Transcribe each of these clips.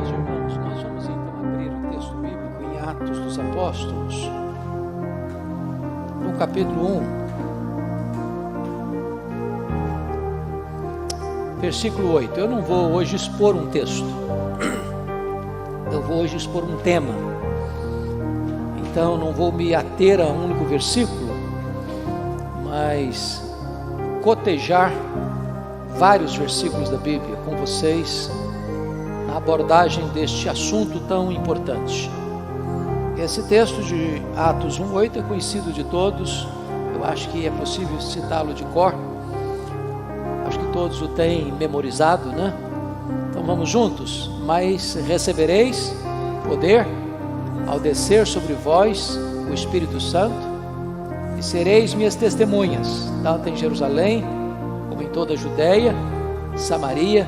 meus irmãos, nós vamos então abrir o texto bíblico em Atos dos Apóstolos, no capítulo 1, versículo 8. Eu não vou hoje expor um texto, eu vou hoje expor um tema, então não vou me ater a um único versículo, mas cotejar vários versículos da Bíblia com vocês na abordagem deste assunto tão importante. Esse texto de Atos 1:8 é conhecido de todos, eu acho que é possível citá-lo de cor, acho que todos o têm memorizado, né? Então vamos juntos. Mas recebereis poder ao descer sobre vós o Espírito Santo, e sereis minhas testemunhas, tanto em Jerusalém, como em toda a Judeia, Samaria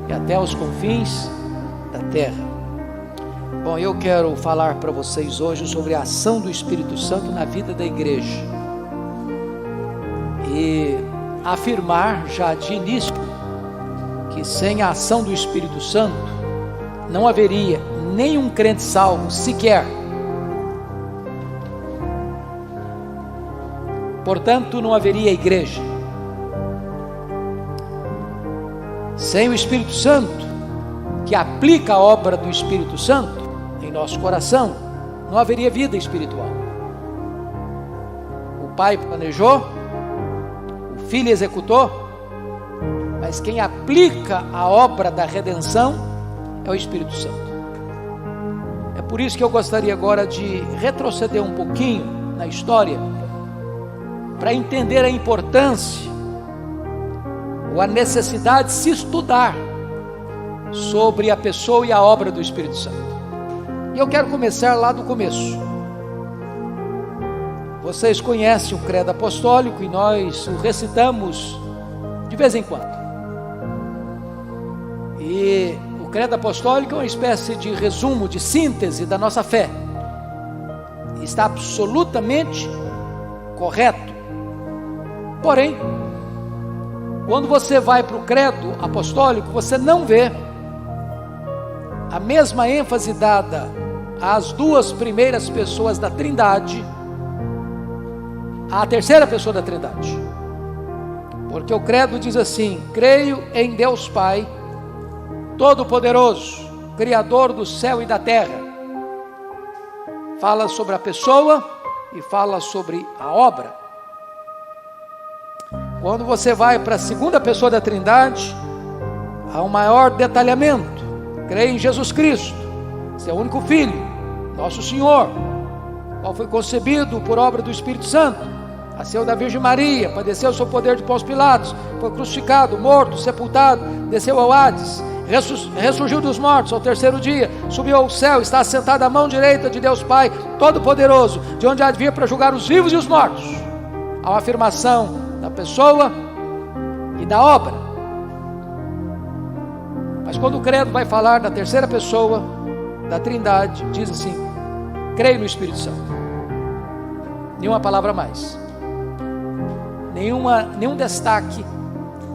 e até os confins da terra. Bom, eu quero falar para vocês hoje sobre a ação do Espírito Santo na vida da igreja e afirmar já de início que sem a ação do Espírito Santo não haveria nenhum crente salvo sequer. Portanto, não haveria igreja. Sem o Espírito Santo, que aplica a obra do Espírito Santo em nosso coração, não haveria vida espiritual. O Pai planejou, o Filho executou, mas quem aplica a obra da redenção é o Espírito Santo. É por isso que eu gostaria agora de retroceder um pouquinho na história, para entender a importância ou a necessidade de se estudar sobre a pessoa e a obra do Espírito Santo. E eu quero começar lá do começo. Vocês conhecem o credo apostólico e nós o recitamos de vez em quando. E o credo apostólico é uma espécie de resumo, de síntese da nossa fé. Está absolutamente correto. Porém, quando você vai para o credo apostólico, você não vê a mesma ênfase dada às duas primeiras pessoas da Trindade, à terceira pessoa da Trindade. Porque o credo diz assim: creio em Deus Pai, Todo-Poderoso, Criador do céu e da terra. Fala sobre a pessoa e fala sobre a obra. Quando você vai para a segunda pessoa da Trindade, há um maior detalhamento. Creio em Jesus Cristo, seu único Filho, nosso Senhor, qual foi concebido por obra do Espírito Santo, nasceu da Virgem Maria, padeceu sob o poder de Pôncio Pilatos, foi crucificado, morto, sepultado, desceu ao Hades, ressurgiu dos mortos ao terceiro dia, subiu ao céu, está assentado à mão direita de Deus Pai Todo-Poderoso, de onde há de vir para julgar os vivos e os mortos. Há uma afirmação da pessoa e da obra. Mas quando o credo vai falar da terceira pessoa da Trindade, diz assim: creio no Espírito Santo. Nenhuma palavra a mais, nenhum destaque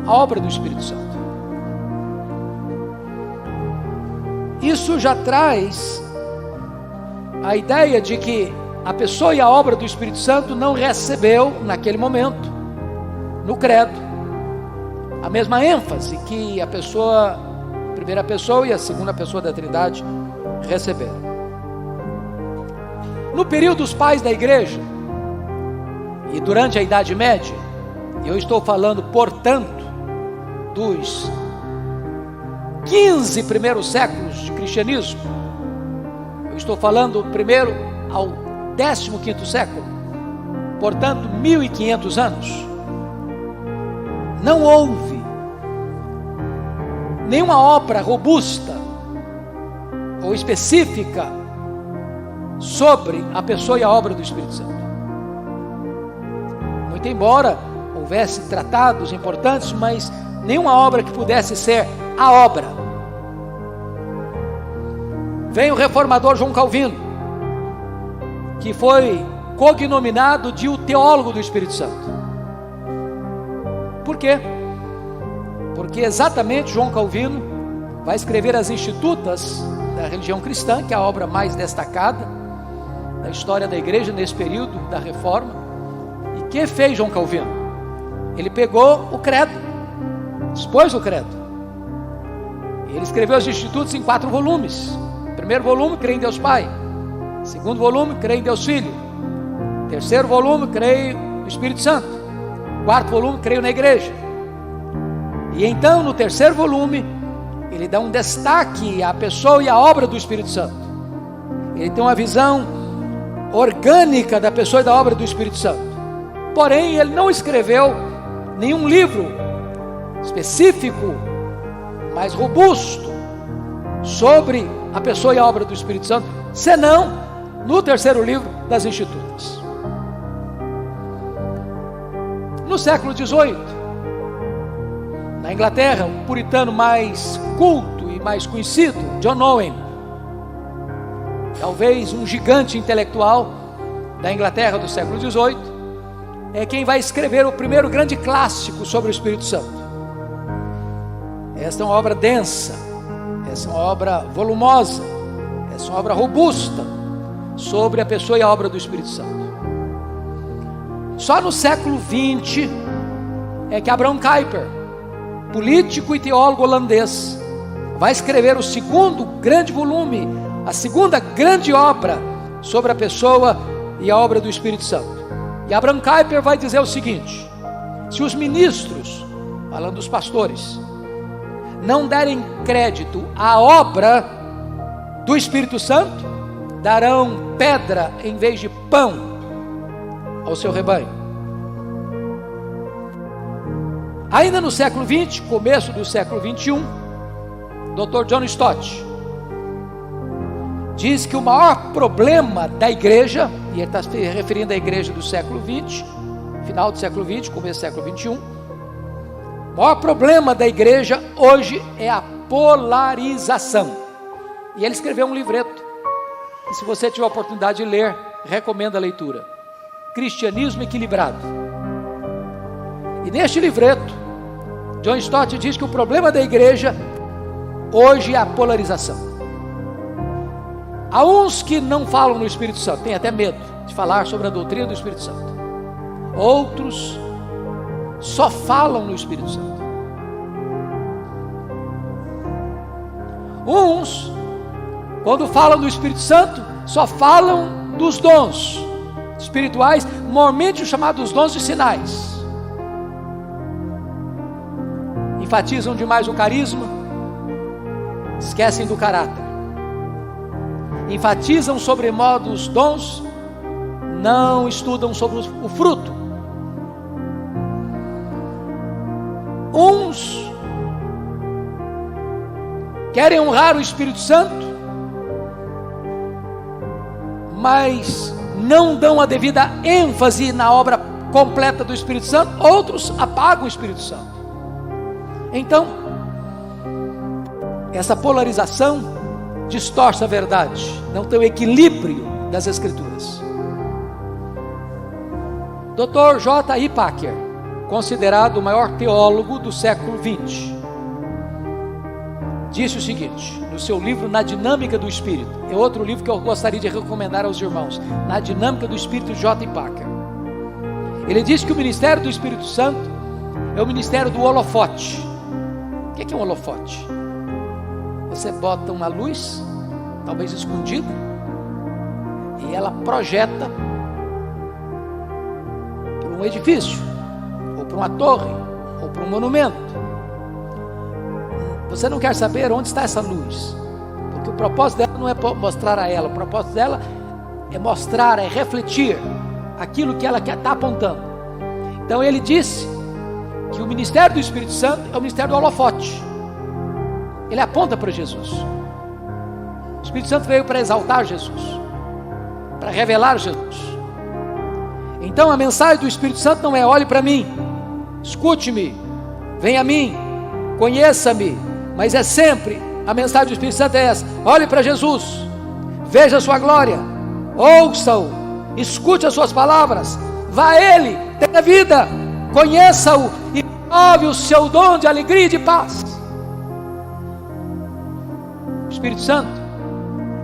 à obra do Espírito Santo. Isso já traz a ideia de que a pessoa e a obra do Espírito Santo não recebeu naquele momento no credo a mesma ênfase que a primeira pessoa e a segunda pessoa da Trindade receberam. No período dos pais da igreja e durante a Idade Média, eu estou falando, portanto, dos 15 primeiros séculos de cristianismo, eu estou falando do primeiro ao 15º século, portanto 1500 anos, não houve nenhuma obra robusta ou específica sobre a pessoa e a obra do Espírito Santo. Muito embora houvesse tratados importantes, mas nenhuma obra que pudesse ser a obra. Vem o reformador João Calvino, que foi cognominado de o teólogo do Espírito Santo. Por quê? Porque exatamente João Calvino vai escrever as Institutas da religião cristã, que é a obra mais destacada da história da igreja nesse período da Reforma. E que fez João Calvino? Ele pegou o credo, expôs o credo. Ele escreveu as Institutas em 4 volumes. Primeiro volume, creio em Deus Pai. Segundo volume, creio em Deus Filho. Terceiro volume, creio no Espírito Santo. Quarto volume, creio na igreja. E então, no terceiro volume, ele dá um destaque à pessoa e à obra do Espírito Santo. Ele tem uma visão orgânica da pessoa e da obra do Espírito Santo. Porém, ele não escreveu nenhum livro específico, mais robusto, sobre a pessoa e a obra do Espírito Santo, senão no terceiro livro das Institutas. No século XVIII, na Inglaterra, o puritano mais culto e mais conhecido, John Owen, talvez um gigante intelectual da Inglaterra do século XVIII, é quem vai escrever o primeiro grande clássico sobre o Espírito Santo. Esta é uma obra densa, essa é uma obra volumosa, essa é uma obra robusta sobre a pessoa e a obra do Espírito Santo. Só no século XX é que Abraham Kuyper, político e teólogo holandês, vai escrever o segundo grande volume, a segunda grande obra sobre a pessoa e a obra do Espírito Santo. E Abraham Kuyper vai dizer o seguinte: se os ministros, falando dos pastores, não derem crédito à obra do Espírito Santo, darão pedra em vez de pão ao seu rebanho. Ainda no século XX, começo do século XXI, Dr. John Stott diz que o maior problema da igreja, e ele está se referindo à igreja do século XX, final do século XX, começo do século XXI, o maior problema da igreja hoje é a polarização. E ele escreveu um livreto, e se você tiver a oportunidade de ler, recomendo a leitura: Cristianismo Equilibrado. E neste livreto, John Stott diz que o problema da igreja hoje é a polarização. Há uns que não falam no Espírito Santo, têm até medo de falar sobre a doutrina do Espírito Santo. Outros só falam no Espírito Santo. Uns, quando falam do Espírito Santo, só falam dos dons espirituais, normalmente os chamados dons de sinais. Enfatizam demais o carisma, esquecem do caráter. Enfatizam sobremodo os dons, não estudam sobre o fruto. Uns querem honrar o Espírito Santo, mas não dão a devida ênfase na obra completa do Espírito Santo. Outros apagam o Espírito Santo. Então, essa polarização distorce a verdade, não tem o equilíbrio das Escrituras. Dr. J.I. Packer, considerado o maior teólogo do século XX, disse o seguinte, no seu livro Na Dinâmica do Espírito, é outro livro que eu gostaria de recomendar aos irmãos, Na Dinâmica do Espírito, de J.I. Packer. Ele diz que o ministério do Espírito Santo é o ministério do holofote. O que é um holofote? Você bota uma luz, talvez escondida, e ela projeta para um edifício, ou para uma torre, ou para um monumento. Você não quer saber onde está essa luz, porque o propósito dela não é mostrar a ela, o propósito dela é mostrar, é refletir aquilo que ela quer estar apontando. Então ele disse que o ministério do Espírito Santo é o ministério do holofote. Ele aponta para Jesus. O Espírito Santo veio para exaltar Jesus, para revelar Jesus. Então a mensagem do Espírito Santo não é: olhe para mim, escute-me, venha a mim, conheça-me, mas é sempre, a mensagem do Espírito Santo é essa: olhe para Jesus, veja a sua glória, ouça-o, escute as suas palavras, vá a Ele, tenha vida, conheça-o e renove o seu dom de alegria e de paz. O Espírito Santo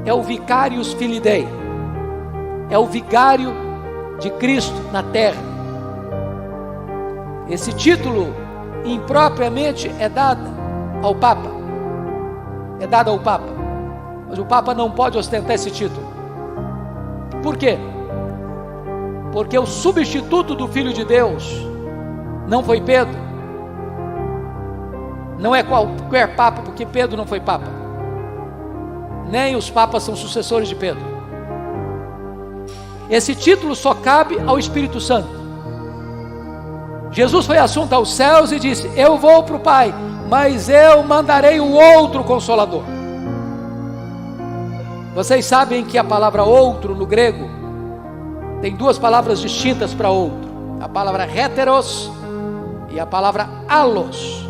é o Vicarius Filii Dei, é o vigário de Cristo na terra. Esse título impropriamente é dado ao Papa, mas o Papa não pode ostentar esse título. Por quê? Porque o substituto do Filho de Deus não foi Pedro, não é qualquer Papa, porque Pedro não foi Papa, nem os Papas são sucessores de Pedro. Esse título só cabe ao Espírito Santo. Jesus foi assunto aos céus e disse: eu vou para o Pai, mas eu mandarei um outro Consolador. Vocês sabem que a palavra outro no grego tem duas palavras distintas para outro, a palavra heteros e a palavra allos.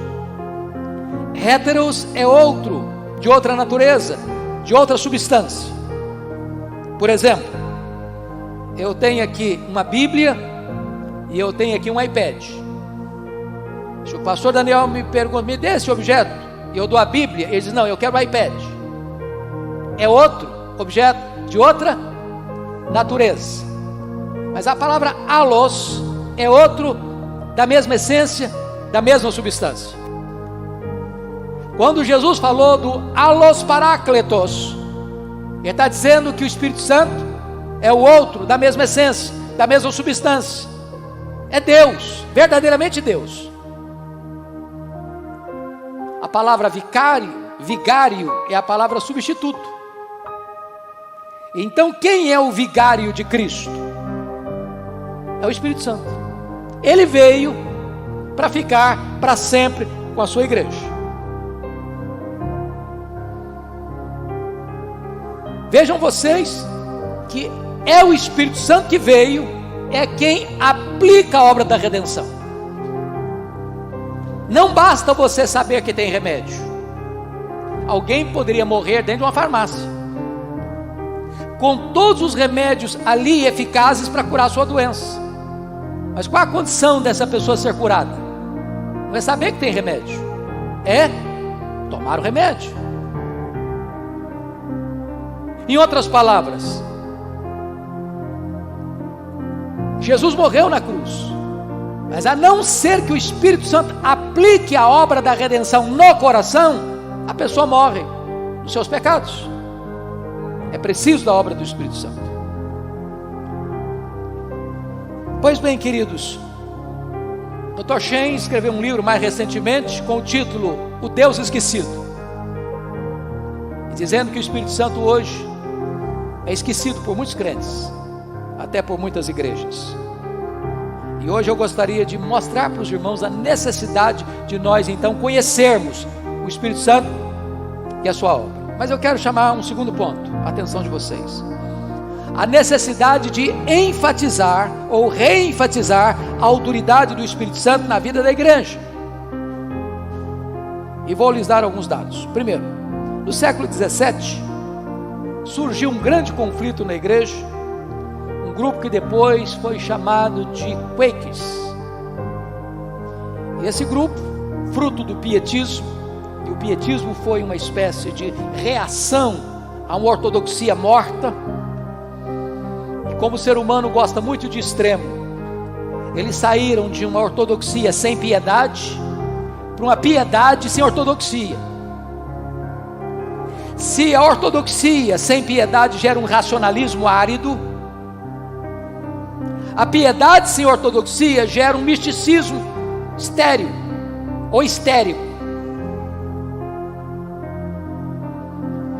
Heteros é outro, de outra natureza, de outra substância. Por exemplo, eu tenho aqui uma Bíblia e eu tenho aqui um iPad. Se o pastor Daniel me pergunta, me dê esse objeto, e eu dou a Bíblia, ele diz: não, eu quero o iPad. É outro objeto, de outra natureza. Mas a palavra allos é outro, da mesma essência, da mesma substância. Quando Jesus falou do allos parácletos, ele está dizendo que o Espírito Santo é o outro, da mesma essência, da mesma substância. É Deus, verdadeiramente Deus. A palavra vigário é a palavra substituto. Então quem é o vigário de Cristo? É o Espírito Santo. Ele veio para ficar para sempre com a sua igreja. Vejam vocês que é o Espírito Santo que veio, é quem aplica a obra da redenção. Não basta você saber que tem remédio. Alguém poderia morrer dentro de uma farmácia, com todos os remédios ali eficazes para curar a sua doença. Mas qual a condição dessa pessoa ser curada? Não é saber que tem remédio, é tomar o remédio. Em outras palavras, Jesus morreu na cruz, mas a não ser que o Espírito Santo aplique a obra da redenção no coração, a pessoa morre nos seus pecados. É preciso da obra do Espírito Santo. Pois bem, queridos, Dr. Shen escreveu um livro mais recentemente com o título O Deus Esquecido, dizendo que o Espírito Santo hoje é esquecido por muitos crentes, até por muitas igrejas. E hoje eu gostaria de mostrar para os irmãos a necessidade de nós então conhecermos o Espírito Santo e a sua obra. Mas eu quero chamar um segundo ponto, a atenção de vocês: a necessidade de enfatizar ou reenfatizar a autoridade do Espírito Santo na vida da igreja. E vou lhes dar alguns dados. Primeiro, no século 17 surgiu um grande conflito na igreja, um grupo que depois foi chamado de Quakers. E esse grupo, fruto do pietismo, e o pietismo foi uma espécie de reação a uma ortodoxia morta, e como o ser humano gosta muito de extremo, eles saíram de uma ortodoxia sem piedade para uma piedade sem ortodoxia. Se a ortodoxia sem piedade gera um racionalismo árido, a piedade sem ortodoxia gera um misticismo estéril ou histérico.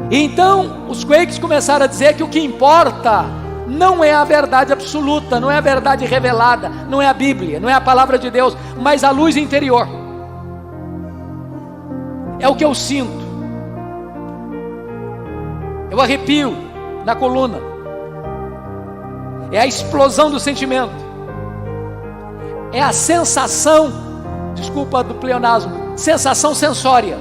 Então os Quakers começaram a dizer que o que importa não é a verdade absoluta, não é a verdade revelada, não é a Bíblia, não é a palavra de Deus, mas a luz interior. É o que eu sinto, eu arrepio na coluna, é a explosão do sentimento, é a sensação, desculpa do pleonasmo, sensação sensória.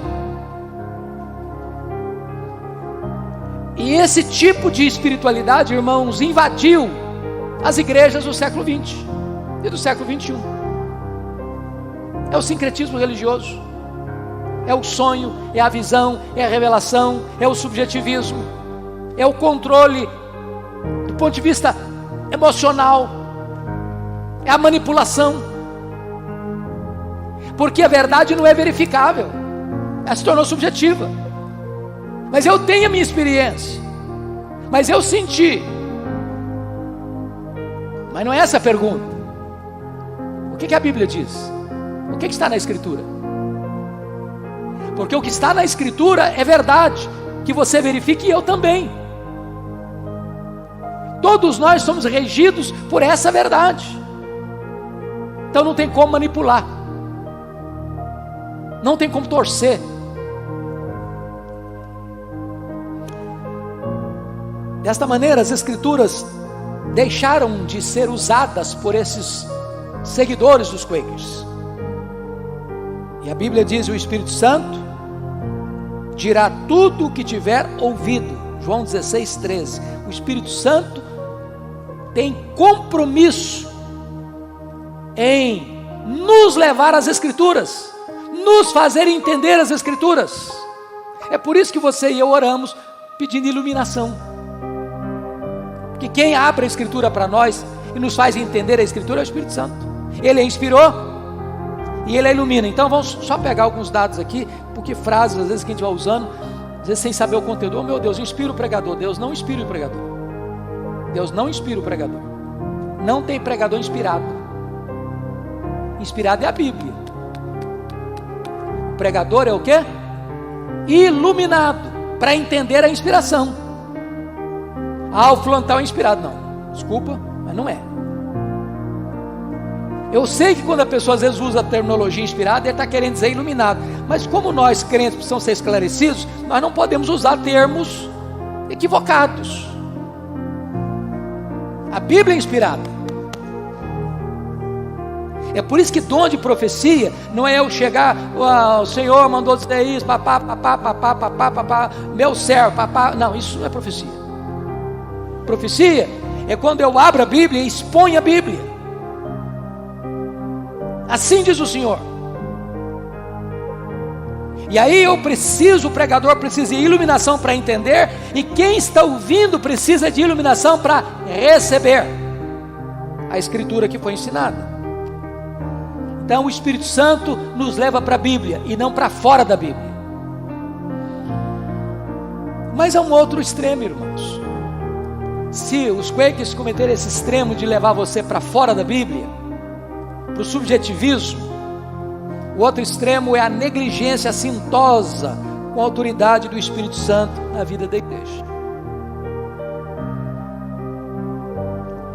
E esse tipo de espiritualidade, irmãos, invadiu as igrejas do século XX e do século XXI. É o sincretismo religioso. É o sonho, é a visão, é a revelação, é o subjetivismo, é o controle do ponto de vista emocional, é a manipulação, porque a verdade não é verificável, ela se tornou subjetiva. Mas eu tenho a minha experiência, mas eu senti. Mas não é essa a pergunta. O que a Bíblia diz? O que está na Escritura? Porque o que está na Escritura é verdade, que você verifique, e eu também. Todos nós somos regidos por essa verdade. Então não tem como manipular, não tem como torcer. Desta maneira, as Escrituras deixaram de ser usadas por esses seguidores dos Quakers. E a Bíblia diz: o Espírito Santo dirá tudo o que tiver ouvido. João 16:13. O Espírito Santo tem compromisso em nos levar às Escrituras, nos fazer entender as Escrituras. É por isso que você e eu oramos pedindo iluminação, porque quem abre a Escritura para nós e nos faz entender a Escritura é o Espírito Santo. Ele a inspirou e Ele a ilumina. Então vamos só pegar alguns dados aqui, porque frases às vezes que a gente vai usando, às vezes sem saber o conteúdo. Oh meu Deus, inspira o pregador. Deus não inspira o pregador. Deus não inspira o pregador. Não tem pregador inspirado. Inspirado é a Bíblia. O pregador é o quê? Iluminado, para entender a inspiração. Ah, o fulano tal é inspirado. Não, desculpa, mas não é. Eu sei que quando a pessoa às vezes usa a terminologia inspirada, ele está querendo dizer iluminado. Mas como nós crentes precisamos ser esclarecidos, nós não podemos usar termos equivocados. A Bíblia é inspirada. É por isso que dom de profecia não é eu chegar, o Senhor mandou dizer isso, papá, meu servo, papá. Não, isso não é profecia. Profecia é quando eu abro a Bíblia e exponho a Bíblia. Assim diz o Senhor. E aí o pregador precisa de iluminação para entender, e quem está ouvindo precisa de iluminação para receber a Escritura que foi ensinada. Então o Espírito Santo nos leva para a Bíblia e não para fora da Bíblia. Mas há um outro extremo, irmãos. Se os Quakers cometerem esse extremo de levar você para fora da Bíblia, para o subjetivismo, o outro extremo é a negligência assintosa com a autoridade do Espírito Santo na vida da igreja.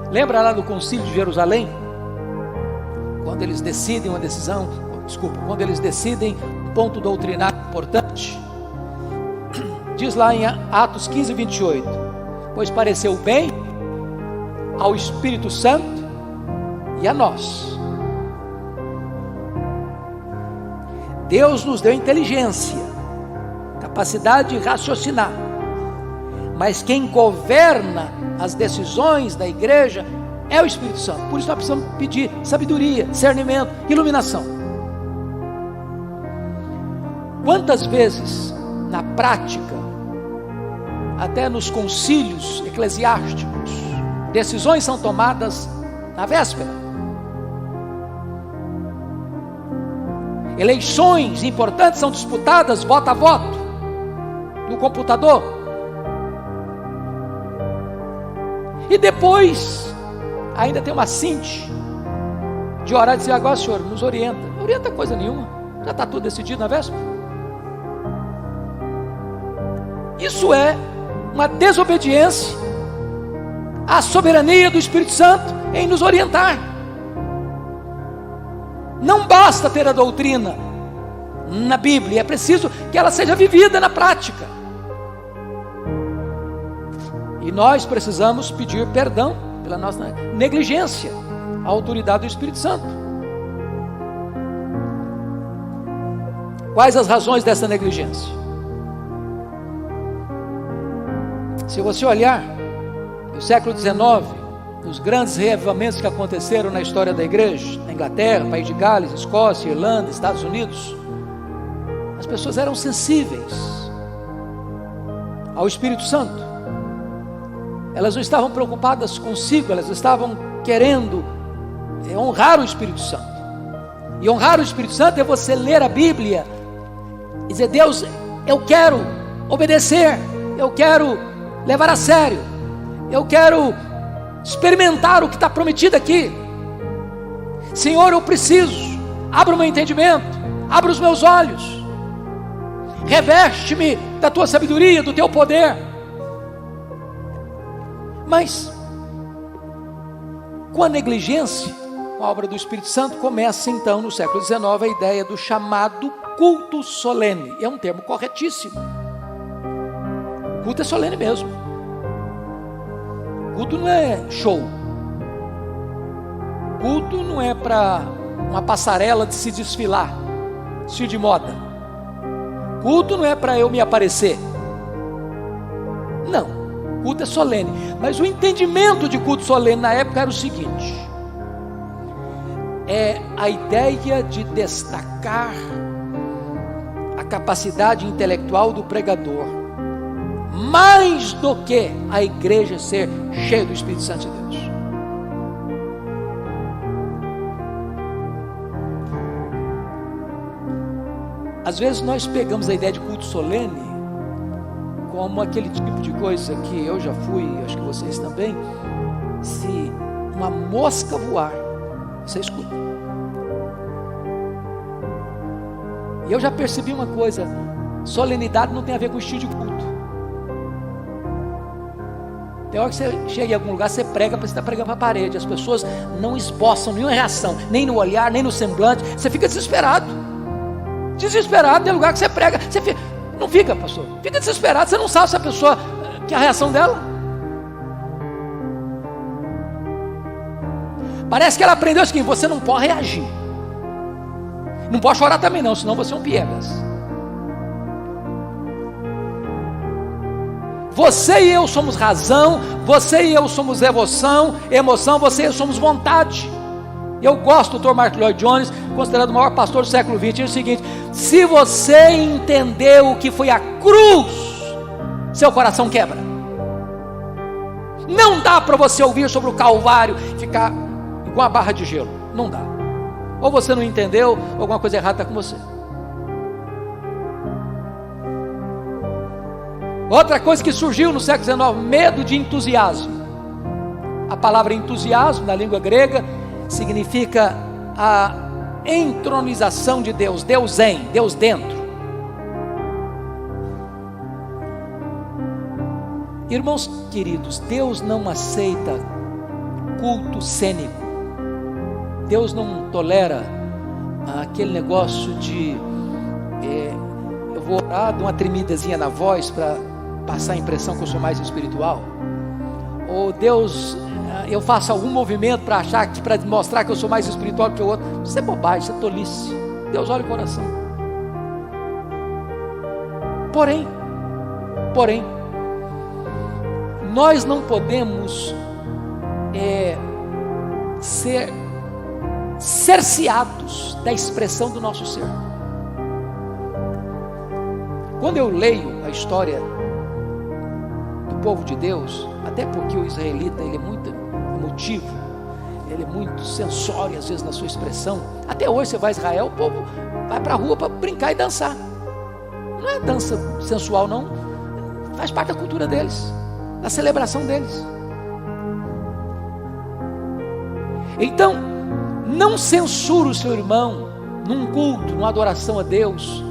Lembra lá do Concílio de Jerusalém? Quando eles decidem uma decisão, quando eles decidem um ponto doutrinário importante, diz lá em Atos 15:28, pois pareceu bem ao Espírito Santo e a nós. Deus nos deu inteligência, capacidade de raciocinar, mas quem governa as decisões da igreja é o Espírito Santo. Por isso nós precisamos pedir sabedoria, discernimento, iluminação. Quantas vezes na prática, até nos concílios eclesiásticos, decisões são tomadas na véspera? Eleições importantes são disputadas voto a voto no computador. E depois ainda tem uma síntese de orar e dizer: agora Senhor, nos orienta. Não orienta coisa nenhuma, já está tudo decidido na véspera. Isso é uma desobediência à soberania do Espírito Santo em nos orientar. Não basta ter a doutrina na Bíblia, é preciso que ela seja vivida na prática. E nós precisamos pedir perdão pela nossa negligência à autoridade do Espírito Santo. Quais as razões dessa negligência? Se você olhar no século XIX, os grandes reavivamentos que aconteceram na história da igreja, na Inglaterra, País de Gales, Escócia, Irlanda, Estados Unidos, as pessoas eram sensíveis ao Espírito Santo. Elas não estavam preocupadas consigo, elas estavam querendo honrar o Espírito Santo. E honrar o Espírito Santo é você ler a Bíblia e dizer: Deus, eu quero obedecer, eu quero levar a sério, eu quero experimentar o que está prometido aqui. Senhor, eu preciso, abra o meu entendimento, abra os meus olhos, reveste-me da tua sabedoria, do teu poder. Mas com a negligência, com a obra do Espírito Santo, começa então no século XIX a ideia do chamado culto solene. É um termo corretíssimo. Culto é solene mesmo. Culto não é show. Culto não é para uma passarela de se desfilar, estilo de moda. Culto não é para eu me aparecer. Não, culto é solene. Mas o entendimento de culto solene na época era o seguinte: é a ideia de destacar a capacidade intelectual do pregador, mais do que a igreja ser cheia do Espírito Santo de Deus. Às vezes nós pegamos a ideia de culto solene como aquele tipo de coisa que eu já fui, acho que vocês também. Se uma mosca voar, você escuta. E eu já percebi uma coisa: solenidade não tem a ver com estilo de culto. Tem hora que você chega em algum lugar, você prega, para você estar pregando para a parede. As pessoas não esboçam nenhuma reação, nem no olhar, nem no semblante. Você fica desesperado. Desesperado, tem lugar que você prega, você fica, não fica, pastor, fica desesperado, você não sabe se a pessoa, que a reação dela. Parece que ela aprendeu o seguinte: você não pode reagir, não pode chorar também não, senão você é um piegas. Você e eu somos razão, você e eu somos emoção, você e eu somos vontade. Eu gosto do Dr. Martin Lloyd Jones, considerado o maior pastor do século XX. É o seguinte: se você entendeu o que foi a cruz, seu coração quebra. Não dá para você ouvir sobre o Calvário e ficar igual a barra de gelo. Não dá. Ou você não entendeu, ou alguma coisa errada está com você. Outra coisa que surgiu no século XIX: medo de entusiasmo. A palavra entusiasmo na língua grega significa a entronização de Deus, Deus em, Deus dentro. Irmãos queridos, Deus não aceita culto cênico. Deus não tolera aquele negócio de eu vou orar, dou uma tremidazinha na voz para passar a impressão que eu sou mais espiritual. Ou Deus, eu faço algum movimento para achar que, para mostrar que eu sou mais espiritual que o outro. Isso é bobagem, isso é tolice. Deus olha o coração. Porém, nós não podemos ser cerceados da expressão do nosso ser. Quando eu leio a história do povo de Deus, até porque o israelita ele é muito emotivo, ele é muito sensório às vezes na sua expressão. Até hoje você vai a Israel, o povo vai para a rua para brincar e dançar. Não é dança sensual não, faz parte da cultura deles, da celebração deles. Então, não censure o seu irmão num culto, numa adoração a Deus,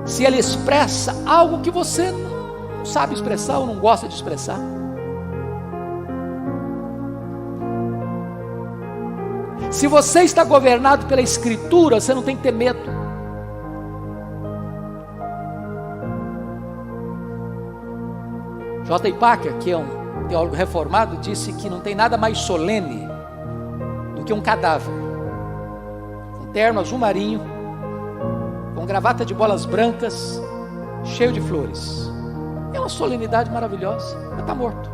se ele expressa algo que você não sabe expressar ou não gosta de expressar. Se você está governado pela Escritura, você não tem que ter medo. J. Packer, que é um teólogo reformado, disse que não tem nada mais solene do que um cadáver, um terno azul marinho, com gravata de bolas brancas, cheio de flores. É uma solenidade maravilhosa, mas está morto,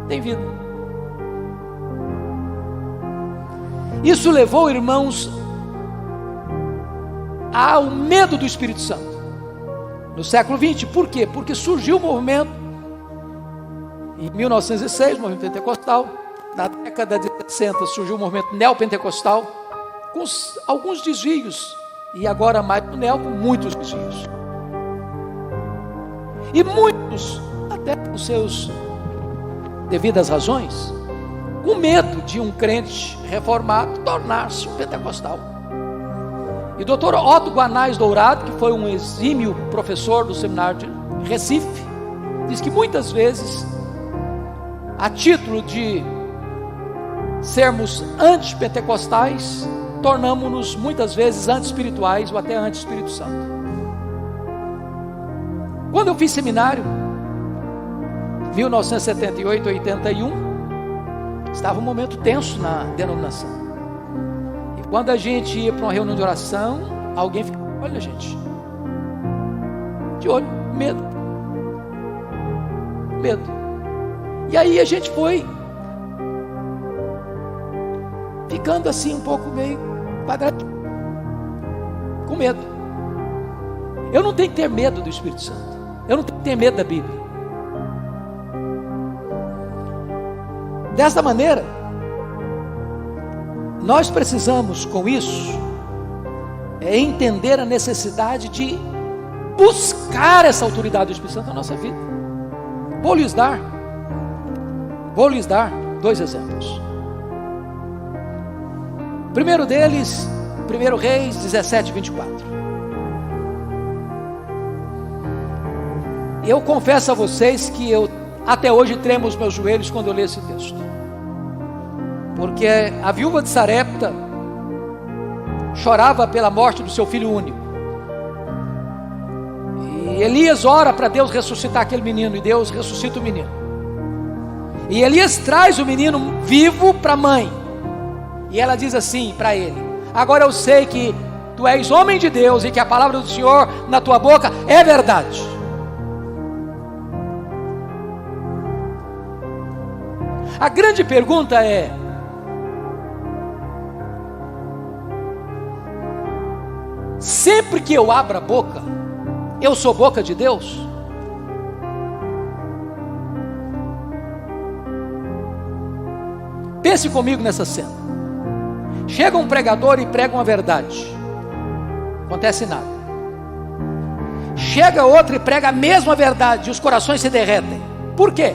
tem vida. Isso levou, irmãos, há o medo do Espírito Santo. No século XX, por quê? Porque surgiu o movimento, em 1906, o movimento pentecostal. Na década de 60 surgiu o movimento neopentecostal, com alguns desvios, e agora mais no neo, com muitos desvios. E muitos, até com seus devidas razões, com medo de um crente reformado tornar-se um pentecostal. E o Dr. Otto Guanais Dourado, que foi um exímio professor do seminário de Recife, diz que muitas vezes, a título de sermos antipentecostais, tornamos-nos muitas vezes anti-espirituais ou até anti-Espírito Santo. Quando eu fiz seminário, 1978, 81, estava um momento tenso na denominação. E quando a gente ia para uma reunião de oração, alguém ficava, olha gente, de olho, medo. E aí a gente foi ficando assim um pouco meio quadradinho, com medo. Eu não tenho que ter medo do Espírito Santo, eu não tenho que ter medo da Bíblia. Desta maneira, nós precisamos com isso entender a necessidade de buscar essa autoridade do Espírito Santo na nossa vida. Vou lhes dar 2 exemplos. O primeiro deles, 1 Reis 17, 24. Eu confesso a vocês que eu até hoje tremo os meus joelhos quando eu leio esse texto, porque a viúva de Sarepta chorava pela morte do seu filho único, e Elias ora para Deus ressuscitar aquele menino, e Deus ressuscita o menino, e Elias traz o menino vivo para a mãe, e ela diz assim para ele: agora eu sei que tu és homem de Deus, e que a palavra do Senhor na tua boca é verdade. A grande pergunta é: sempre que eu abro a boca, eu sou boca de Deus? Pense comigo nessa cena. Chega um pregador e prega uma verdade, acontece nada. Chega outro e prega a mesma verdade, e os corações se derretem. Por quê?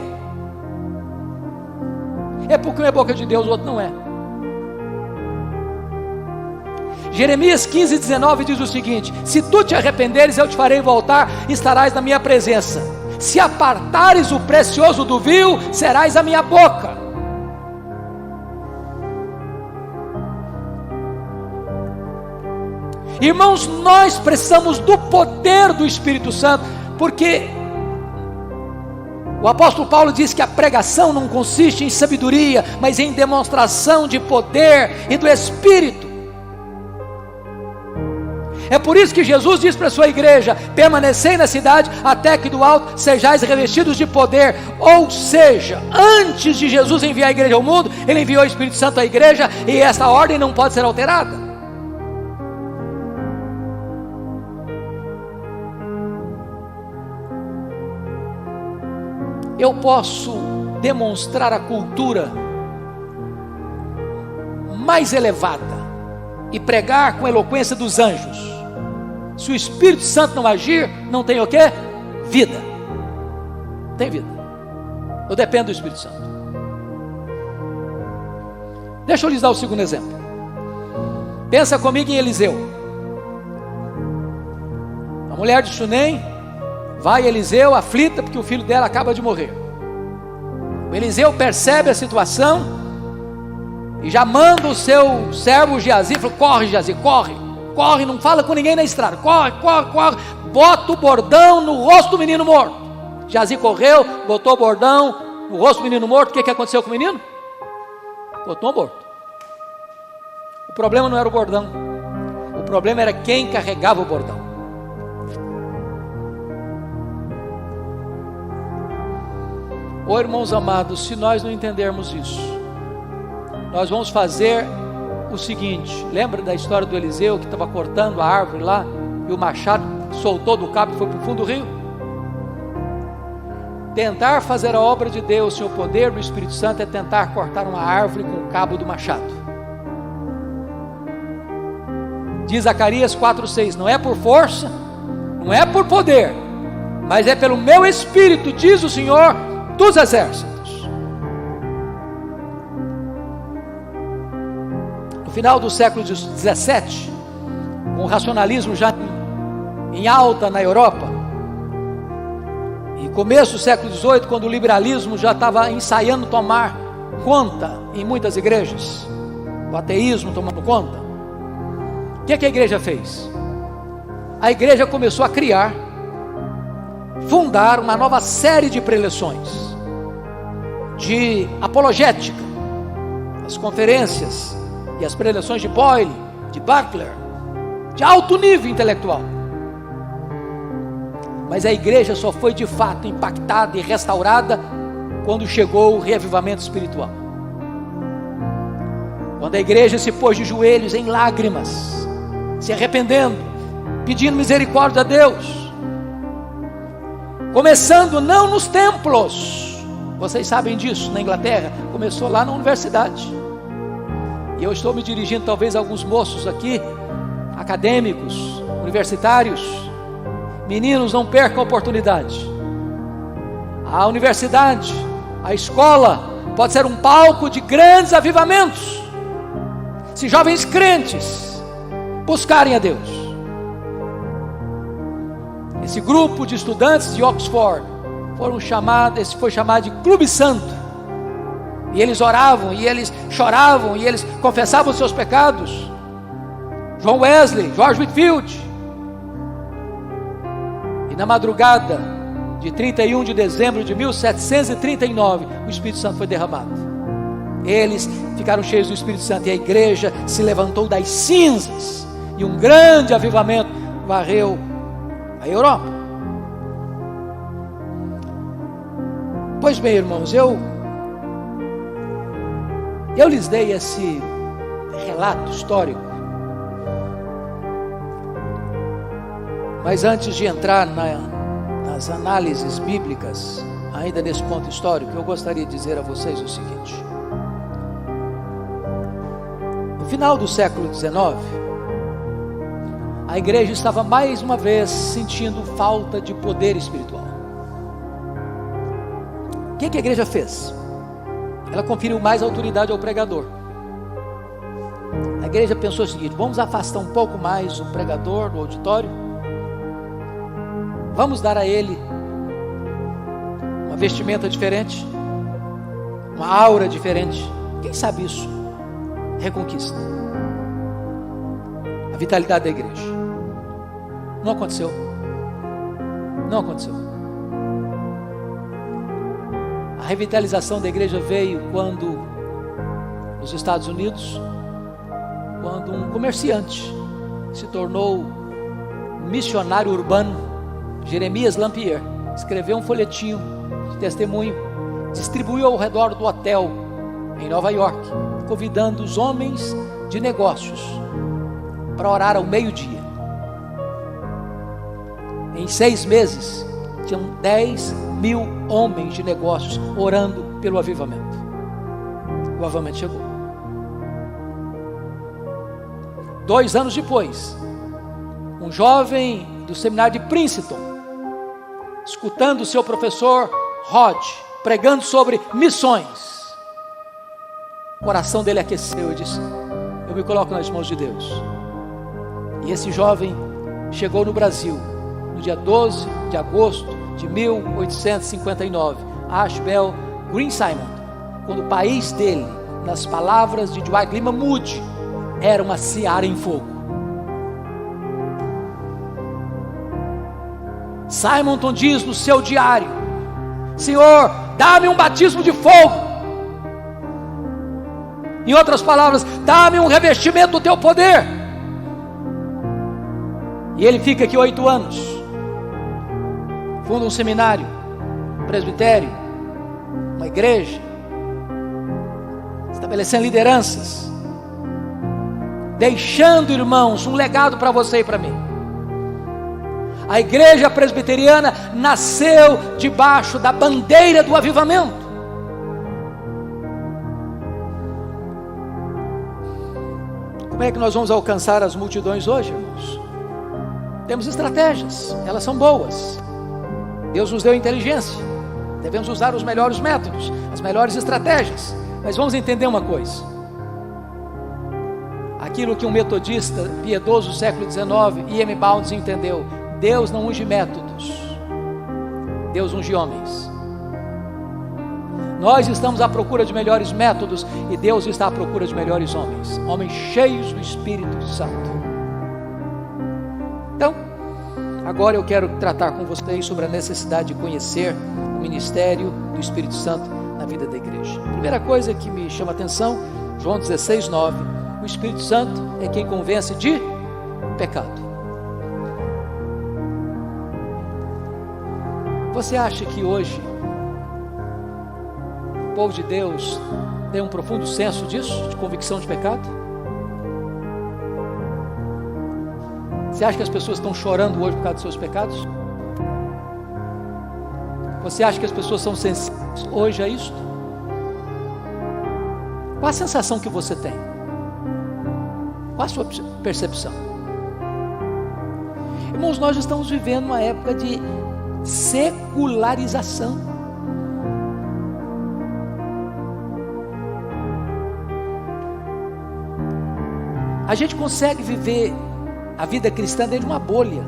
É porque um é boca de Deus, o outro não é. Jeremias 15, 19 diz o seguinte: se tu te arrependeres, eu te farei voltar, e estarás na minha presença. Se apartares o precioso do vil, serás a minha boca. Irmãos, nós precisamos do poder do Espírito Santo, porque o apóstolo Paulo diz que a pregação não consiste em sabedoria, mas em demonstração de poder e do Espírito. É por isso que Jesus diz para a sua igreja: permanecei na cidade até que do alto sejais revestidos de poder. Ou seja, antes de Jesus enviar a igreja ao mundo, Ele enviou o Espírito Santo à igreja, e essa ordem não pode ser alterada. Eu posso demonstrar a cultura mais elevada e pregar com a eloquência dos anjos. Se o Espírito Santo não agir, não tem o quê? Vida. Tem vida. Eu dependo do Espírito Santo. Deixa eu lhes dar o segundo exemplo. Pensa comigo em Eliseu. A mulher de Sunem vai a Eliseu aflita porque o filho dela acaba de morrer. O Eliseu percebe a situação e já manda o seu servo Geazi, fala: corre Geazi, corre, não fala com ninguém na estrada, corre, bota o bordão no rosto do menino morto. Geazi correu, botou o bordão no rosto do menino morto. O que aconteceu com o menino? Botou morto. O problema não era o bordão, o problema era quem carregava o bordão. Oh, irmãos amados, se nós não entendermos isso, nós vamos fazer o seguinte: lembra da história do Eliseu que estava cortando a árvore lá e o machado soltou do cabo e foi para o fundo do rio? Tentar fazer a obra de Deus sem o poder do Espírito Santo é tentar cortar uma árvore com o cabo do machado. Diz Zacarias 4:6: não é por força, não é por poder, mas é pelo meu Espírito, diz o Senhor dos Exércitos. No final do século 17, com o racionalismo já em alta na Europa, e começo do século 18, quando o liberalismo já estava ensaiando tomar conta em muitas igrejas, o ateísmo tomando conta, o que a igreja fez? A igreja começou a fundar uma nova série de preleções, de apologética, as conferências e as preleções de Boyle, de Butler, de alto nível intelectual. Mas a igreja só foi de fato impactada e restaurada quando chegou o reavivamento espiritual. Quando a igreja se pôs de joelhos em lágrimas, se arrependendo, pedindo misericórdia a Deus, começando não nos templos, vocês sabem disso, na Inglaterra, começou lá na universidade, e eu estou me dirigindo talvez a alguns moços aqui, acadêmicos, universitários, meninos, não percam a oportunidade. A universidade, a escola, pode ser um palco de grandes avivamentos, se jovens crentes buscarem a Deus. Esse grupo de estudantes de Oxford esse foi chamado de Clube Santo, e eles oravam, e eles choravam, e eles confessavam os seus pecados. John Wesley, George Whitefield, e na madrugada de 31 de dezembro de 1739, o Espírito Santo foi derramado. Eles ficaram cheios do Espírito Santo, e a igreja se levantou das cinzas, e um grande avivamento varreu a Europa. Pois bem, irmãos, eu lhes dei esse relato histórico, mas antes de entrar nas análises bíblicas, ainda nesse ponto histórico, eu gostaria de dizer a vocês o seguinte: no final do século XIX, a igreja estava mais uma vez sentindo falta de poder espiritual. O que a igreja fez? Ela conferiu mais autoridade ao pregador. A igreja pensou o seguinte: vamos afastar um pouco mais o pregador do auditório, vamos dar a ele uma vestimenta diferente, uma aura diferente. Quem sabe isso reconquista a vitalidade da igreja. Não aconteceu. Não aconteceu. A revitalização da igreja veio quando, nos Estados Unidos, quando um comerciante se tornou um missionário urbano, Jeremias Lampier, escreveu um folhetinho de testemunho, distribuiu ao redor do hotel em Nova York, convidando os homens de negócios para orar ao meio-dia. Em 6 meses, tinham 10.000 homens de negócios orando pelo avivamento. O avivamento chegou. 2 anos depois, um jovem do seminário de Princeton, escutando o seu professor Hodge pregando sobre missões, o coração dele aqueceu e disse: eu me coloco nas mãos de Deus. E esse jovem chegou no Brasil no dia 12 de agosto de 1859, Ashbel Green Simon, quando o país dele, nas palavras de Dwight Lyman Moody, era uma seara em fogo. Simonton diz no seu diário: Senhor, dá-me um batismo de fogo. Em outras palavras, dá-me um revestimento do teu poder. E ele fica aqui 8 anos, funda um seminário, um presbitério, uma igreja, estabelecendo lideranças. deixando, irmãos, um legado para você e para mim. A igreja presbiteriana nasceu debaixo da bandeira do avivamento. Como é que nós vamos alcançar as multidões hoje, irmãos? Temos estratégias, elas são boas. Deus nos deu inteligência. Devemos usar os melhores métodos, as melhores estratégias. Mas vamos entender uma coisa. Aquilo que um metodista piedoso do século XIX, E.M. Bounds, entendeu: Deus não unge métodos, Deus unge homens. Nós estamos à procura de melhores métodos e Deus está à procura de melhores homens, homens cheios do Espírito Santo. Então, agora eu quero tratar com vocês sobre a necessidade de conhecer o ministério do Espírito Santo na vida da igreja. Primeira coisa que me chama a atenção, João 16:9, o Espírito Santo é quem convence de pecado. Você acha que hoje o povo de Deus tem um profundo senso disso, de convicção de pecado? Você acha que as pessoas estão chorando hoje por causa dos seus pecados? Você acha que as pessoas são sensíveis hoje a isso? Qual a sensação que você tem? Qual a sua percepção? Irmãos, nós estamos vivendo uma época de secularização. A gente consegue viver a vida cristã dentro de uma bolha,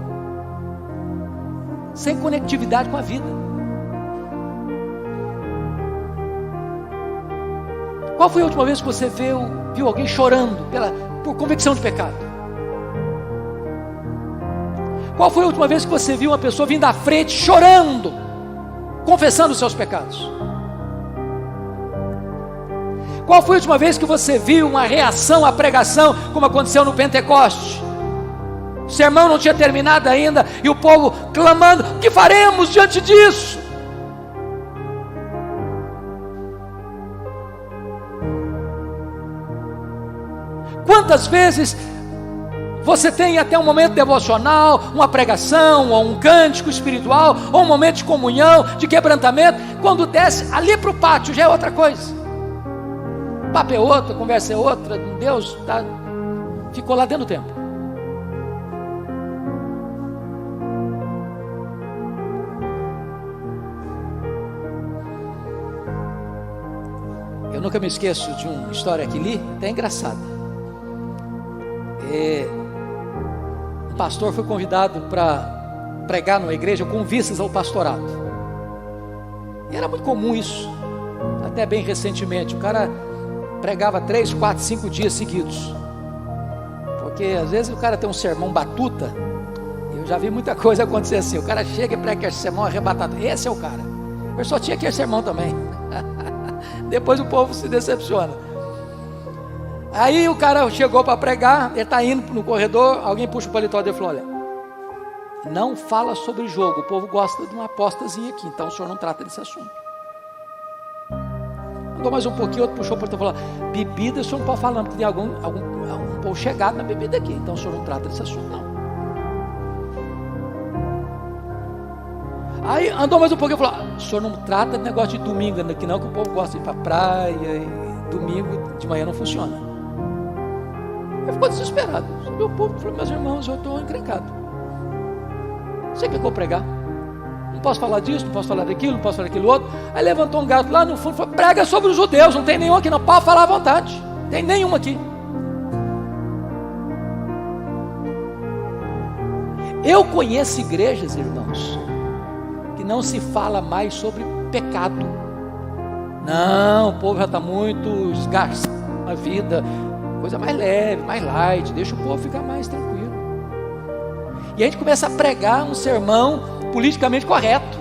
sem conectividade com a vida. Qual foi a última vez que você viu alguém chorando por convicção de pecado? Qual foi a última vez que você viu uma pessoa vindo à frente chorando, confessando os seus pecados? Qual foi a última vez que você viu uma reação à pregação, como aconteceu no Pentecoste? O sermão não tinha terminado ainda e o povo clamando: o que faremos diante disso? Quantas vezes você tem até um momento devocional, uma pregação, ou um cântico espiritual, ou um momento de comunhão, de quebrantamento, quando desce ali para o pátio já é outra coisa. O papo é outro, a conversa é outra, Deus ficou lá dentro do templo. Eu nunca me esqueço de uma história que li, até engraçada. Um pastor foi convidado para pregar numa igreja com vistas ao pastorado. E era muito comum isso, até bem recentemente. O cara pregava 3, 4, 5 dias seguidos, porque às vezes o cara tem um sermão batuta. Eu já vi muita coisa acontecer assim: o cara chega e prega aquele sermão arrebatado. Esse é o cara. Eu só tinha aquele sermão também. Depois o povo se decepciona. Aí o cara chegou para pregar, ele está indo no corredor, alguém puxa o paletó dele e falou: olha, não fala sobre jogo, o povo gosta de uma apostazinha aqui, então o senhor não trata desse assunto. Andou mais um pouquinho, outro puxou o paletó e falou: bebida o senhor não pode falar, porque tem algum povo chegado na bebida aqui, então o senhor não trata desse assunto não. Aí andou mais um pouquinho e falou: o senhor não trata de negócio de domingo aqui não, que o povo gosta de ir para a praia, e domingo de manhã não funciona. Ele ficou desesperado. Subiu o público e falou: meus irmãos, eu estou encrencado. Você quer que eu pregar? Não posso falar disso, não posso falar daquilo, não posso falar daquilo outro. Aí levantou um gato lá no fundo e falou: prega sobre os judeus, não tem nenhum aqui não, pode falar à vontade, não tem nenhum aqui. Eu conheço igrejas, irmãos, que não se fala mais sobre pecado. Não, o povo já está muito esgarçado na vida, coisa mais leve, mais light, deixa o povo ficar mais tranquilo. E a gente começa a pregar um sermão politicamente correto.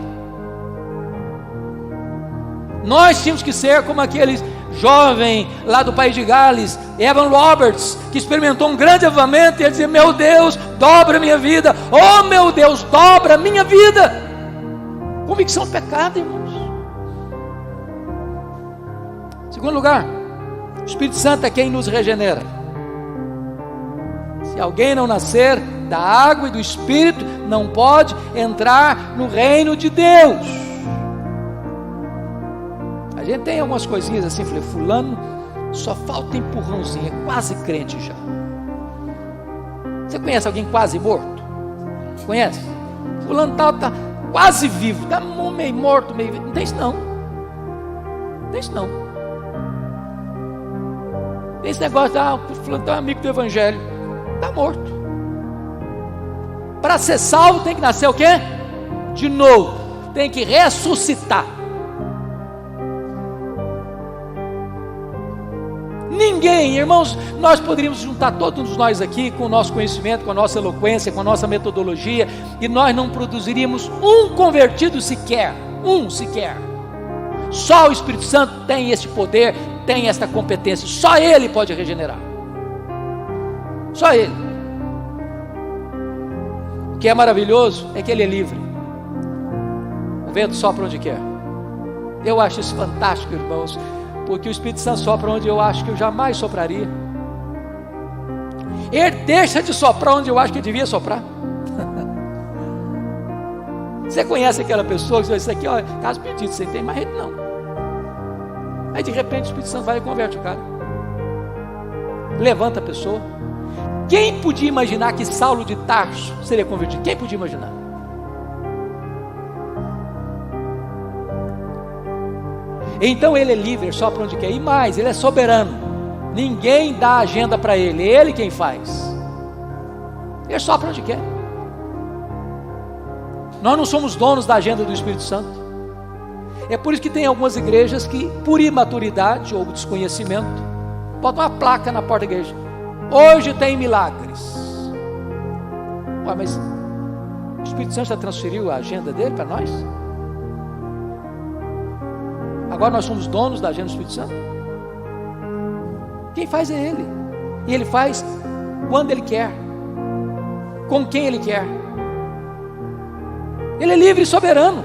Nós tínhamos que ser como aquele jovem lá do país de Gales, Evan Roberts, que experimentou um grande avivamento, e ele dizia: meu Deus, dobra a minha vida, oh meu Deus, dobra a minha vida. Convicção de pecado, irmãos. Segundo lugar, o Espírito Santo é quem nos regenera. Se alguém não nascer da água e do Espírito, não pode entrar no reino de Deus. A gente tem algumas coisinhas assim, falei, fulano só falta empurrãozinho, é quase crente já. Você conhece alguém quase morto? Conhece? Fulano tal está quase vivo, está meio morto, meio vivo. Não tem isso não. Não tem isso não. Tem esse negócio de fulano é amigo do Evangelho. Está morto. Para ser salvo tem que nascer o quê? De novo. Tem que ressuscitar. Ninguém, irmãos, nós poderíamos juntar todos nós aqui com o nosso conhecimento, com a nossa eloquência, com a nossa metodologia, e nós não produziríamos um convertido sequer, um sequer. Só o Espírito Santo tem esse poder, tem esta competência, só Ele pode regenerar. Só Ele. O que é maravilhoso é que Ele é livre. O vento sopra onde quer. Eu acho isso fantástico, irmãos, porque o Espírito Santo sopra onde eu acho que eu jamais sopraria. Ele deixa de soprar onde eu acho que ele devia soprar. Você conhece aquela pessoa que diz, isso aqui, ó, caso perdido, você tem mais rede não. Aí de repente o Espírito Santo vai e converte o cara. Levanta a pessoa. Quem podia imaginar que Saulo de Tarso seria convertido? Quem podia imaginar? Então ele é livre, só para onde quer. E mais, ele é soberano. Ninguém dá agenda para ele, é ele quem faz. Ele só para onde quer. Nós não somos donos da agenda do Espírito Santo. É por isso que tem algumas igrejas que, por imaturidade ou desconhecimento, botam uma placa na porta da igreja: hoje tem milagres. Ué, mas o Espírito Santo já transferiu a agenda dele para nós? Agora nós somos donos da agenda do Espírito Santo? Quem faz é Ele. E Ele faz quando Ele quer, com quem Ele quer. Ele é livre e soberano.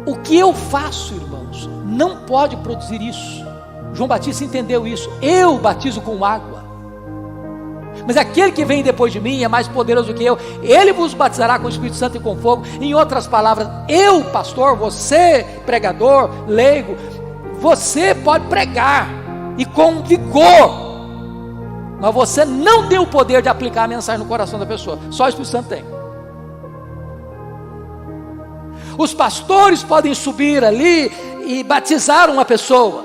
O que eu faço, irmãos, não pode produzir isso. João Batista entendeu isso. Eu batizo com água, mas aquele que vem depois de mim é mais poderoso do que eu. Ele vos batizará com o Espírito Santo e com fogo. Em outras palavras, eu, pastor, você, pregador, leigo, você pode pregar e com vigor, mas você não tem o poder de aplicar a mensagem no coração da pessoa. Só o Espírito Santo tem. Os pastores podem subir ali e batizar uma pessoa,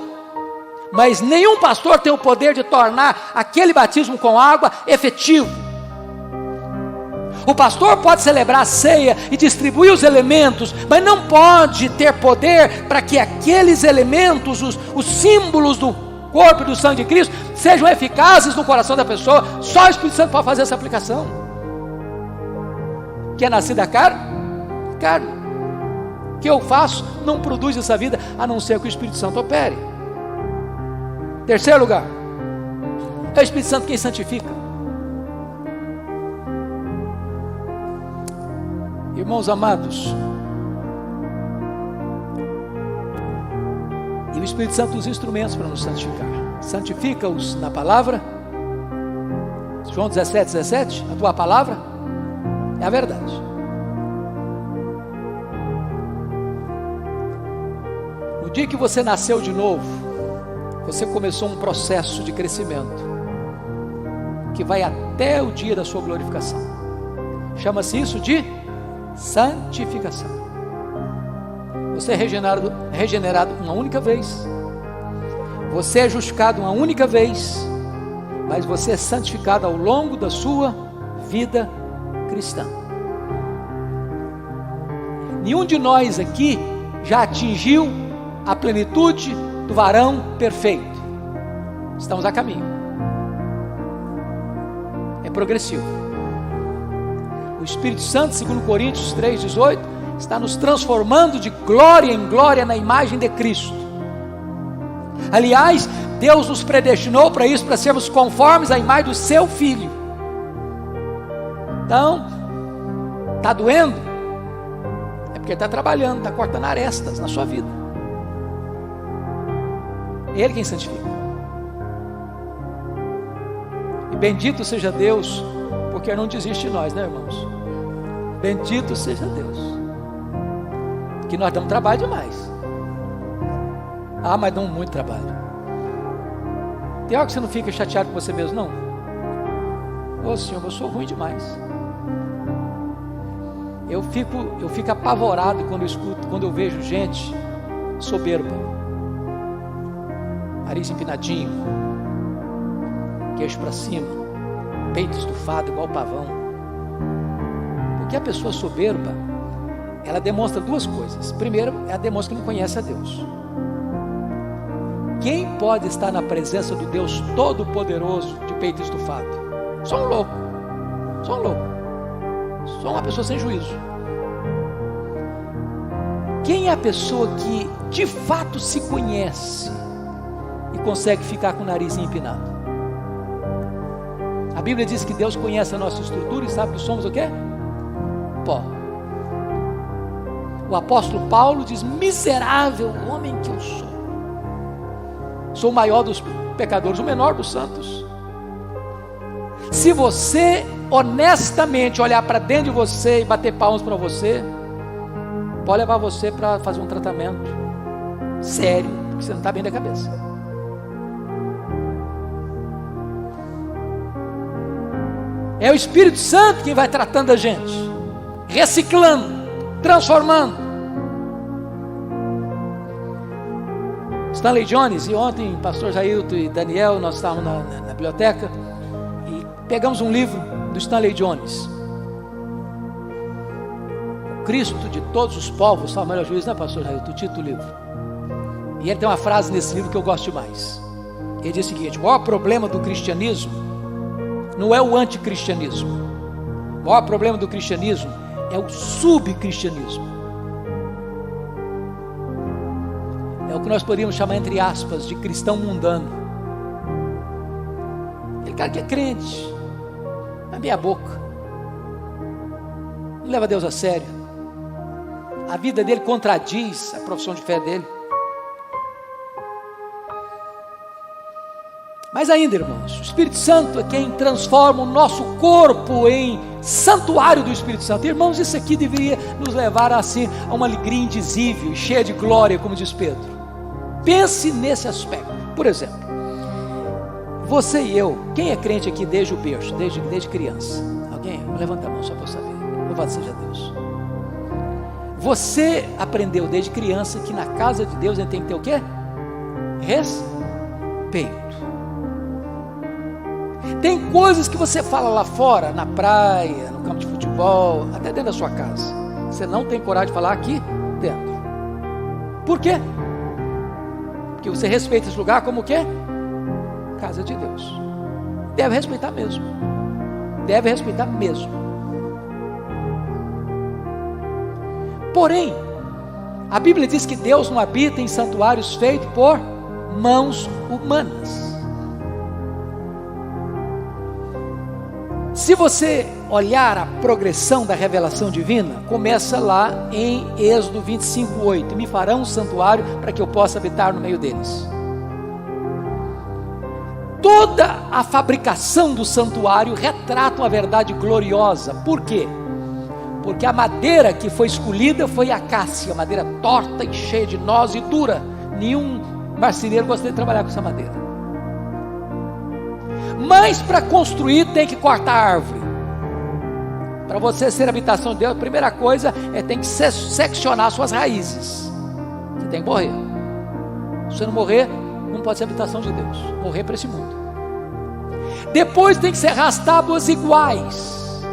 mas nenhum pastor tem o poder de tornar aquele batismo com água efetivo. O pastor pode celebrar a ceia e distribuir os elementos, mas não pode ter poder para que aqueles elementos, os símbolos do corpo e do sangue de Cristo, sejam eficazes no coração da pessoa. Só o Espírito Santo pode fazer essa aplicação. Que é nascido da carne? Carne. O que eu faço não produz essa vida, a não ser que o Espírito Santo opere. Terceiro lugar, é o Espírito Santo quem santifica. Irmãos amados, e o Espírito Santo usa instrumentos para nos santificar. Santifica-os na palavra. João 17:17, a tua palavra é a verdade. No dia que você nasceu de novo, você começou um processo de crescimento que vai até o dia da sua glorificação. Chama-se isso de santificação. Você é regenerado uma única vez. Você é justificado uma única vez, mas você é santificado ao longo da sua vida cristã. Nenhum de nós aqui já atingiu a plenitude do varão perfeito. Estamos a caminho. É progressivo. O Espírito Santo, segundo Coríntios 3:18, está nos transformando de glória em glória na imagem de Cristo. Aliás, Deus nos predestinou para isso, para sermos conformes à imagem do seu Filho. Então, está doendo? É porque está trabalhando, está cortando arestas na sua vida. Ele quem santifica. E bendito seja Deus, porque não desiste de nós, né, irmãos? Bendito seja Deus, que nós damos trabalho demais. Mas damos muito trabalho. Tem algo que você não fica chateado com você mesmo, não? Ô Senhor, eu sou ruim demais. Eu fico apavorado quando eu vejo gente soberba, nariz empinadinho, queixo para cima, peito estufado igual pavão. Porque a pessoa soberba, ela demonstra duas coisas. Primeiro, ela demonstra que não conhece a Deus. Quem pode estar na presença do Deus Todo-Poderoso de peito estufado? Só um louco, só um louco, só uma pessoa sem juízo. Quem é a pessoa que de fato se conhece e consegue ficar com o nariz empinado? A Bíblia diz que Deus conhece a nossa estrutura e sabe que somos o quê? Pó. O apóstolo Paulo diz: miserável homem que eu sou. Sou o maior dos pecadores, o menor dos santos. Se você honestamente olhar para dentro de você e bater palmas para você, pode levar você para fazer um tratamento sério, porque você não está bem da cabeça. É o Espírito Santo quem vai tratando a gente, reciclando, transformando. Stanley Jones, e ontem pastor Jailton e Daniel, nós estávamos na biblioteca e pegamos um livro do Stanley Jones, o Cristo de todos os povos, está o melhor juiz, né, pastor Jailton? O título do livro. E ele tem uma frase nesse livro que eu gosto demais. Ele diz o seguinte: o maior problema do cristianismo não é o anticristianismo. O maior problema do cristianismo é o subcristianismo. É o que nós poderíamos chamar, entre aspas, de cristão mundano. Aquele cara que é crente, mas meia boca, não leva Deus a sério. A vida dele contradiz a profissão de fé dele. Mas ainda, irmãos, o Espírito Santo é quem transforma o nosso corpo em santuário do Espírito Santo. Irmãos, isso aqui deveria nos levar assim a uma alegria indizível, cheia de glória, como diz Pedro. Pense nesse aspecto. Por exemplo, você e eu, quem é crente aqui desde o berço, desde criança? Alguém? Levanta a mão só para eu saber. Louvado seja Deus. Você aprendeu desde criança que na casa de Deus ele tem que ter o quê? Respeito. Tem coisas que você fala lá fora, na praia, no campo de futebol, até dentro da sua casa, você não tem coragem de falar aqui dentro. Por quê? Porque você respeita esse lugar como o quê? Casa de Deus. Deve respeitar mesmo. Deve respeitar mesmo. Porém, a Bíblia diz que Deus não habita em santuários feitos por mãos humanas. Se você olhar a progressão da revelação divina, começa lá em Êxodo 25:8. Me farão um santuário para que eu possa habitar no meio deles. Toda a fabricação do santuário retrata uma verdade gloriosa. Por quê? Porque a madeira que foi escolhida foi a acácia, madeira torta e cheia de nós e dura. Nenhum marceneiro gostaria de trabalhar com essa madeira. Mas para construir tem que cortar a árvore. Para você ser habitação de Deus, a primeira coisa é tem que seccionar suas raízes. Você tem que morrer. Se você não morrer, não pode ser habitação de Deus. Morrer para esse mundo. Depois tem que serrar as tábuas iguais.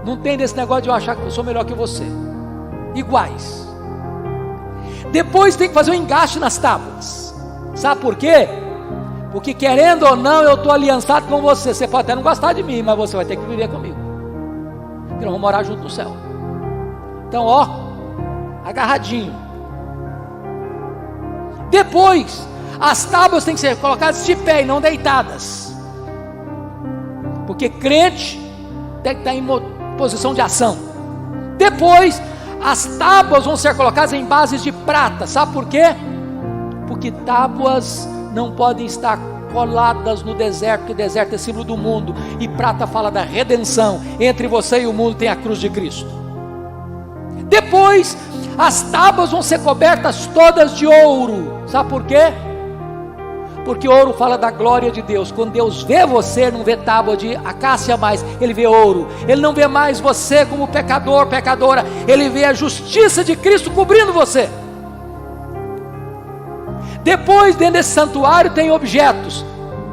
Não tem desse negócio de eu achar que eu sou melhor que você. Iguais. Depois tem que fazer um engaste nas tábuas. Sabe por quê? Porque querendo ou não, eu estou aliançado com você. Você pode até não gostar de mim, mas você vai ter que viver comigo. Porque nós vamos morar junto no céu. Então, ó, agarradinho. Depois, as tábuas têm que ser colocadas de pé e não deitadas. Porque crente tem que estar em posição de ação. Depois, as tábuas vão ser colocadas em bases de prata. Sabe por quê? porque tábuas não podem estar coladas no deserto, porque o deserto é símbolo do mundo, e prata fala da redenção. Entre você e o mundo tem a cruz de Cristo. Depois, as tábuas vão ser cobertas todas de ouro. Sabe por quê? Porque ouro fala da glória de Deus. Quando Deus vê você, não vê tábua de acácia mais, Ele vê ouro. Ele não vê mais você como pecador, pecadora. Ele vê a justiça de Cristo cobrindo você. Depois, dentro desse santuário, tem objetos.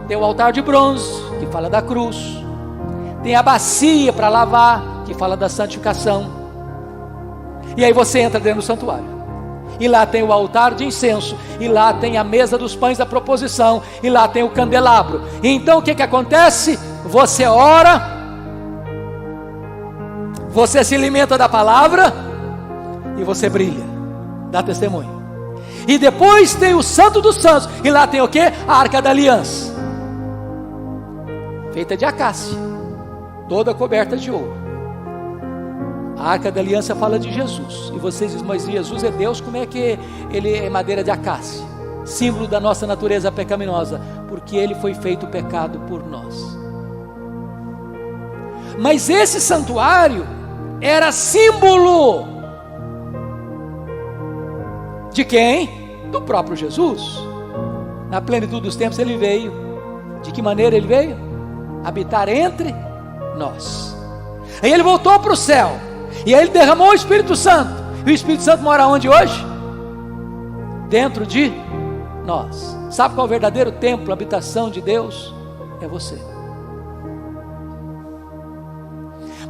Tem o altar de bronze, que fala da cruz. Tem a bacia para lavar, que fala da santificação. E aí você entra dentro do santuário. E lá tem o altar de incenso. E lá tem a mesa dos pães da proposição. E lá tem o candelabro. E então o que acontece? Você ora. Você se alimenta da palavra. E você brilha. Dá testemunho. E depois tem o Santo dos Santos. E lá tem o que? A Arca da Aliança. Feita de acácia. Toda coberta de ouro. A Arca da Aliança fala de Jesus. E vocês dizem, mas Jesus é Deus, como é que Ele é madeira de acácia? Símbolo da nossa natureza pecaminosa. Porque Ele foi feito pecado por nós. Mas esse santuário era símbolo de quem? Do próprio Jesus. Na plenitude dos tempos Ele veio. De que maneira Ele veio? Habitar entre nós. Aí Ele voltou para o céu. E aí Ele derramou o Espírito Santo. E o Espírito Santo mora onde hoje? Dentro de nós. Sabe qual é o verdadeiro templo, a habitação de Deus? É você.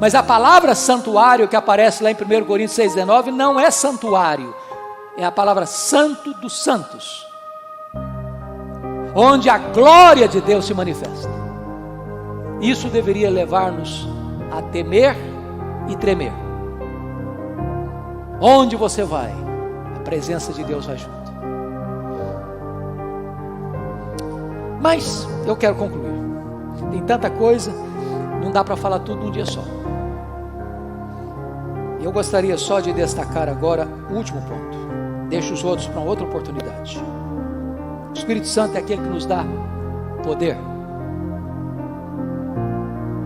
Mas a palavra santuário que aparece lá em 1 Coríntios 6,19 não é santuário. É a palavra santo dos santos, onde a glória de Deus se manifesta. Isso deveria levar-nos a temer e tremer. Onde você vai, a presença de Deus vai junto. Mas eu quero concluir. Tem tanta coisa, não dá para falar tudo num dia só. Eu gostaria só de destacar agora o último ponto. Deixa os outros para uma outra oportunidade. O Espírito Santo é aquele que nos dá poder.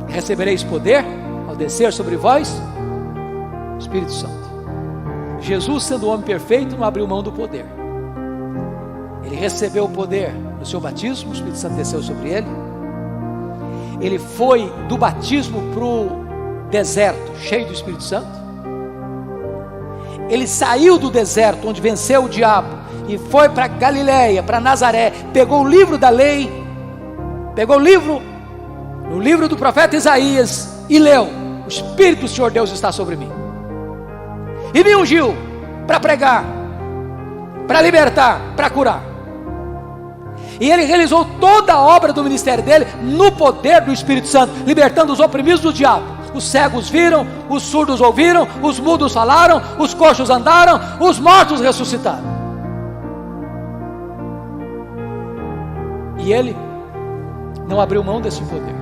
Recebereis poder ao descer sobre vós o Espírito Santo. Jesus, sendo o homem perfeito, não abriu mão do poder. Ele recebeu o poder no seu batismo, o Espírito Santo desceu sobre ele. Ele foi do batismo para o deserto, cheio do Espírito Santo. Ele saiu do deserto, onde venceu o diabo, e foi para Galiléia, para Nazaré, pegou o livro da lei, pegou o livro do profeta Isaías, e leu: o Espírito do Senhor Deus está sobre mim, e me ungiu para pregar, para libertar, para curar. E ele realizou toda a obra do ministério dele, no poder do Espírito Santo, libertando os oprimidos do diabo. Os cegos viram, os surdos ouviram, os mudos falaram, os coxos andaram, os mortos ressuscitaram. E ele não abriu mão desse poder.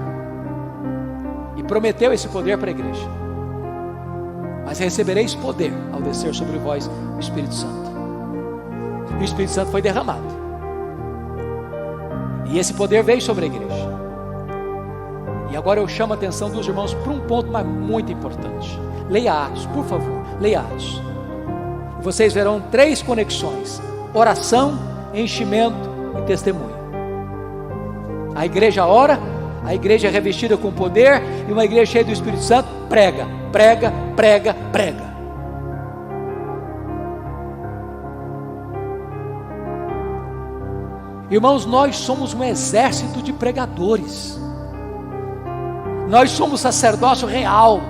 E prometeu esse poder para a igreja. Mas recebereis poder ao descer sobre vós o Espírito Santo. E o Espírito Santo foi derramado. E esse poder veio sobre a igreja. E agora eu chamo a atenção dos irmãos para um ponto mas muito importante. Leia Atos, por favor, leia Atos. E vocês verão 3 conexões: oração, enchimento e testemunho. A igreja ora, a igreja é revestida com poder, e uma igreja cheia do Espírito Santo prega, prega, prega, prega. Irmãos, nós somos um exército de pregadores. Nós somos sacerdócio real.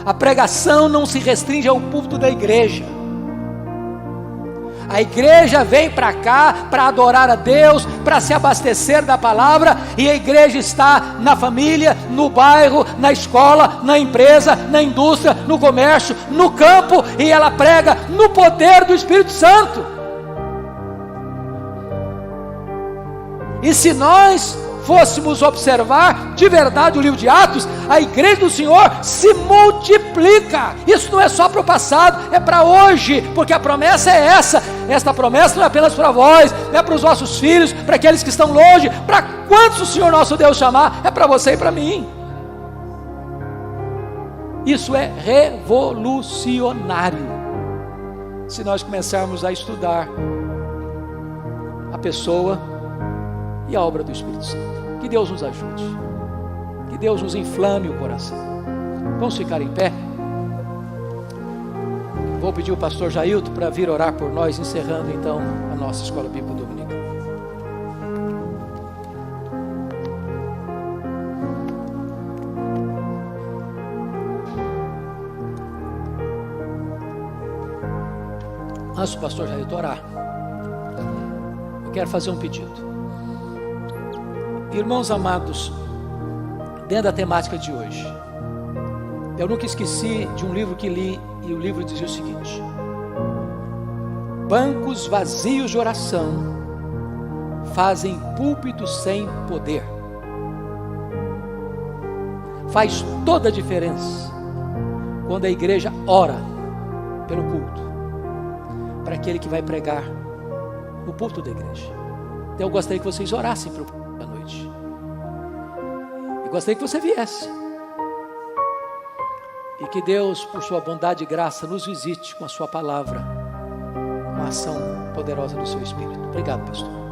A pregação não se restringe ao púlpito da igreja. A igreja vem para cá para adorar a Deus, para se abastecer da palavra, e a igreja está na família, no bairro, na escola, na empresa, na indústria, no comércio, no campo, e ela prega no poder do Espírito Santo. E se nós fôssemos observar de verdade o livro de Atos, a igreja do Senhor se multiplica. Isso não é só para o passado, é para hoje, porque a promessa é essa. Esta promessa não é apenas para vós, não é para os vossos filhos, para aqueles que estão longe, para quantos o Senhor nosso Deus chamar, é para você e para mim. Isso é revolucionário. Se nós começarmos a estudar a pessoa e a obra do Espírito Santo. Que Deus nos ajude, que Deus nos inflame o coração. Vamos ficar em pé. Vou pedir o pastor Jailton para vir orar por nós, encerrando então a nossa escola bíblica dominical. Antes do pastor Jailton orar, eu quero fazer um pedido. Irmãos amados, dentro da temática de hoje, eu nunca esqueci de um livro que li, e o livro dizia o seguinte: bancos vazios de oração fazem púlpitos sem poder. Faz toda a diferença quando a igreja ora pelo culto, para aquele que vai pregar no púlpito da igreja. Então eu gostaria que vocês orassem pelo púlpito da noite. Eu gostaria que você viesse. E que Deus, por sua bondade e graça, nos visite com a sua palavra, uma ação poderosa do seu Espírito. Obrigado, pastor.